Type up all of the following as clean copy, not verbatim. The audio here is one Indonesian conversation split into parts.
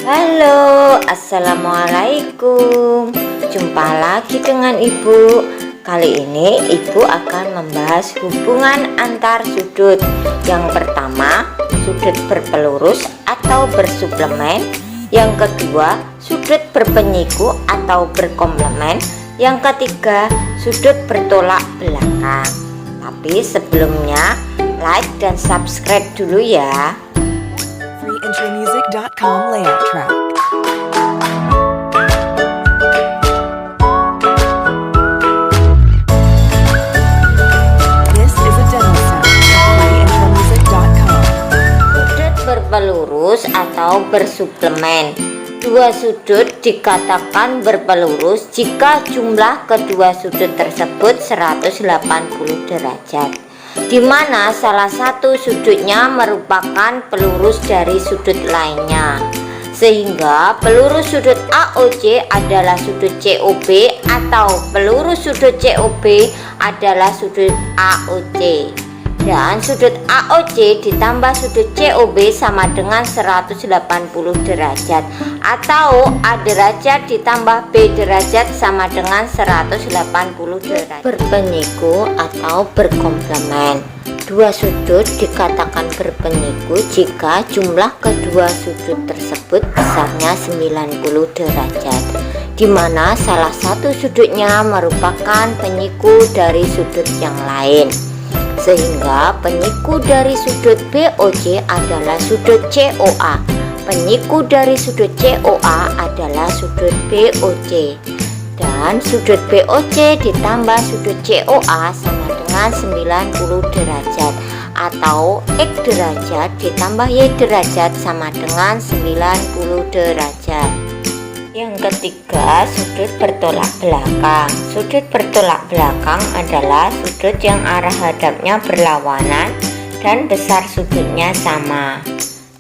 Halo, assalamualaikum. Jumpa lagi dengan Ibu. Kali ini Ibu akan membahas hubungan antar sudut. Yang pertama, sudut berpelurus atau bersuplemen. Yang kedua, sudut berpenyiku atau berkomplemen. Yang ketiga, sudut bertolak belakang. Tapi sebelumnya, like dan subscribe dulu ya. freeintrymusic.com layout track. This is a demo set of freeintrymusic.com. Sudut berpelurus atau bersuplemen. Dua sudut dikatakan berpelurus jika jumlah kedua sudut tersebut 180 derajat, di mana salah satu sudutnya merupakan pelurus dari sudut lainnya, sehingga pelurus sudut AOC adalah sudut COB atau pelurus sudut COB adalah sudut AOC, dan sudut AOC ditambah sudut COB sama dengan 180 derajat, atau A derajat ditambah B derajat sama dengan 180 derajat. Berpenyiku atau berkomplemen. Dua sudut dikatakan berpenyiku jika jumlah kedua sudut tersebut besarnya 90 derajat, di mana salah satu sudutnya merupakan penyiku dari sudut yang lain, sehingga penyiku dari sudut BOC adalah sudut COA. Penyiku dari sudut COA adalah sudut BOC, dan sudut BOC ditambah sudut COA sama dengan 90 derajat, atau X derajat ditambah Y derajat sama dengan 90 derajat. Yang ketiga, sudut bertolak belakang. Sudut bertolak belakang adalah sudut yang arah hadapnya berlawanan dan besar sudutnya sama.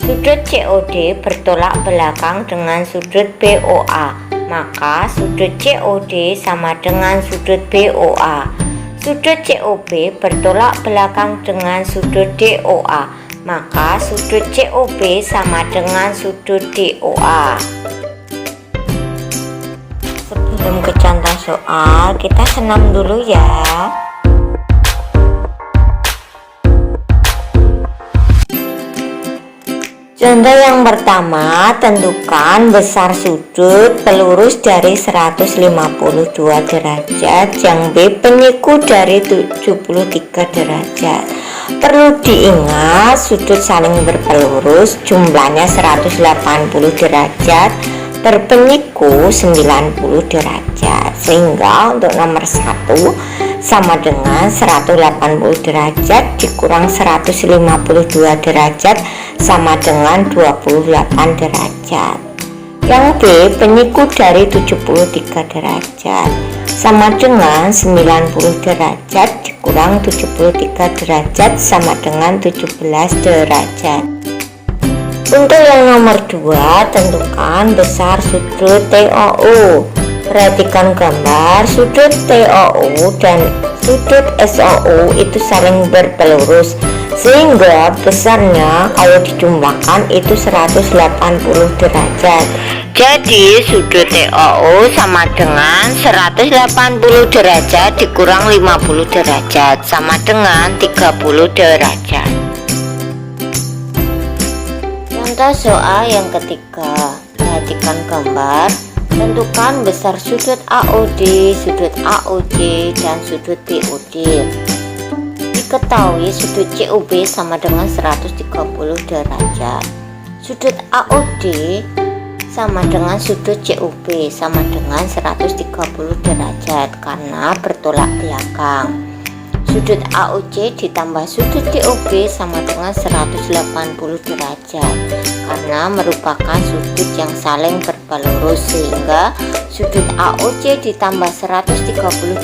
Sudut COD bertolak belakang dengan sudut BOA, maka sudut COD sama dengan sudut BOA. Sudut COB bertolak belakang dengan sudut DOA, maka sudut COB sama dengan sudut DOA. Sebelum ke contoh soal, kita senam dulu ya. Contoh yang pertama, tentukan besar sudut pelurus dari 152 derajat, yang B penyiku dari 73 derajat. Perlu diingat, sudut saling berpelurus jumlahnya 180 derajat, berpenyiku 90 derajat, sehingga untuk nomor 1 sama dengan 180 derajat dikurang 152 derajat sama dengan 28 derajat. Yang B penyiku dari 73 derajat sama dengan 90 derajat dikurang 73 derajat sama dengan 17 derajat. Untuk yang nomor 2, tentukan besar sudut TOU. Perhatikan gambar, sudut TOU dan sudut SOU itu saling berpelurus, sehingga besarnya kalau dijumlahkan itu 180 derajat. Jadi sudut TOU sama dengan 180 derajat dikurang 50 derajat sama dengan 30 derajat. Contoh soal yang ketiga, perhatikan gambar. Tentukan besar sudut AOD, sudut AOC, dan sudut BOD. Diketahui sudut COB sama dengan 130 derajat. Sudut AOD sama dengan sudut COB sama dengan 130 derajat karena bertolak belakang. Sudut AOC ditambah sudut DOB sama dengan 180 derajat karena merupakan sudut yang saling berpelurus, sehingga sudut AOC ditambah 130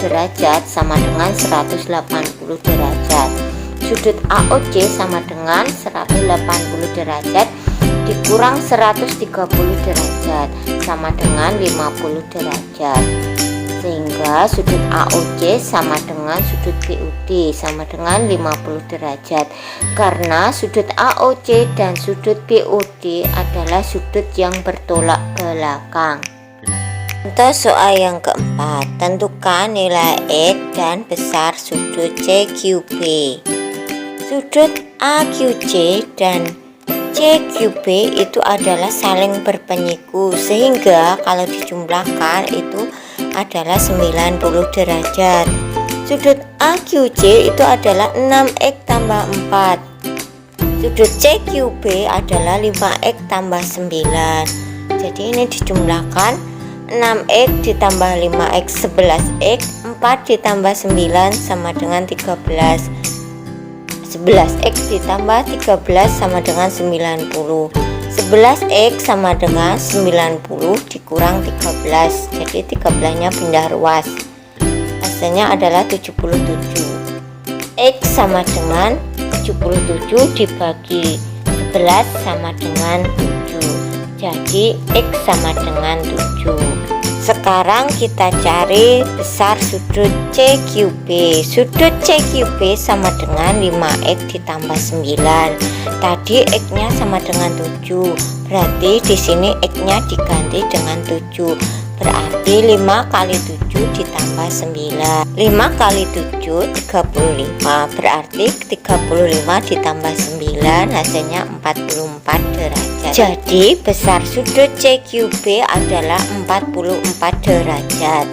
derajat sama dengan 180 derajat. Sudut AOC sama dengan 180 derajat dikurang 130 derajat sama dengan 50 derajat. sehingga sudut AOC sama dengan sudut BOD sama dengan 50 derajat. Karena sudut AOC dan sudut BOD adalah sudut yang bertolak belakang. Untuk soal yang keempat, tentukan nilai X dan besar sudut CQB. Sudut AQC dan CQB itu adalah saling berpenyiku, sehingga kalau dijumlahkan itu adalah 90 derajat. Sudut AQC itu adalah 6X tambah 4. Sudut CQB adalah 5X tambah 9. Jadi ini dijumlahkan 6X ditambah 5X 11X, 4 ditambah 9 sama dengan 13. 11X ditambah 13 sama dengan 90. 11X sama dengan 90 dikurang 13. Jadi 13 nya pindah ruas. Hasilnya adalah 77. X sama dengan 77 dibagi 11 sama dengan 7. Jadi X sama dengan 7. Sekarang kita cari besar sudut CQB. Sudut CQB sama dengan 5X ditambah 9. Tadi X-nya sama dengan 7. Berarti di sini X-nya diganti dengan 7. Berarti 5 kali 7 ditambah 9. 5 kali 7 35. Berarti 35 ditambah 9 hasilnya 44 derajat. Jadi besar sudut CQB adalah 44 derajat.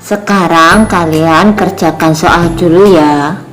Sekarang kalian kerjakan soal dulu ya.